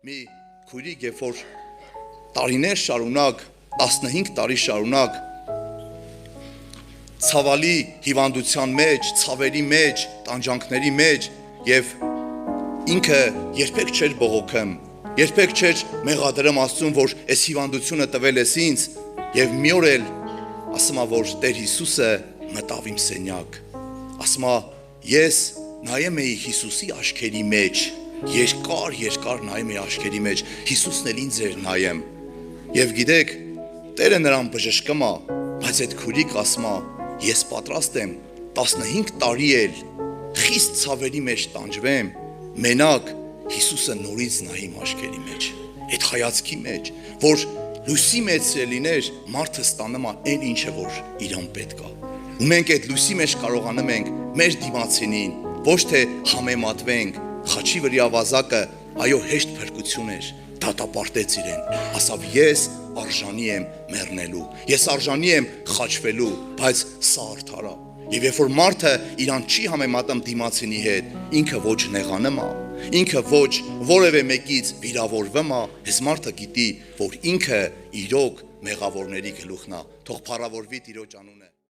մի քույրիկ, երբ որ տարիներ շարունակ, 15 տարի շարունակ ցավալի հիվանդության մեջ, ցավերի մեջ, տանջանքների մեջ եւ ինքը երբեք չէր բողոքեմ, երբեք չէր մեղադրեմ Աստծուն, որ այս հիվանդությունը տվել ես ինձ եւ մի օր էլ ասում ա, որ Տեր Հիսուսը մտավ իմ սենյակ, ասում ա, ես նայեմ էի Հիսուսի աչքերի մեջ, երկար նայեմ էի աչքերի մեջ, Հիսուսն էլ ինձ էր նայեմ եւ գիտեք, Տերը նրան բժշկում ա, բայց այդ քուրիկ ասում ա, ես պատրաստ եմ 15 տարի էլ խիստ ցավերի մեջ տանջվեմ, մենակ Հիսուսը նորից նայի իմ աչքերի մեջ, այդ հայացքի մեջ, որ լույսի մեջ լիներ, մարդը ստանում ա այն ինչը, որ իրան պետք ա։ Ու մենք այդ լույսի մեջ կարողանում ենք մեր դիմացինին ոչ թե համեմատվենք, խաչի վրի ավազակը, այո, հեշտ փրկություն էր, դատապարտեց իրեն, ասավ ես արժանի եմ մեռնելու, ես արժանի եմ խաչվելու, բայց սա արդար ա։ Եվ երբ որ մարդը իրան չի համեմատում դիմացինի հետ, ինքը ոչ նեղանում ա, ինքը ոչ որևէ մեկից վիրավորվում ա, այս մարդը գիտի, որ ինքը իրոք մեղավորների գլուխն ա, թող փառավորվի Տիրոջ անունը։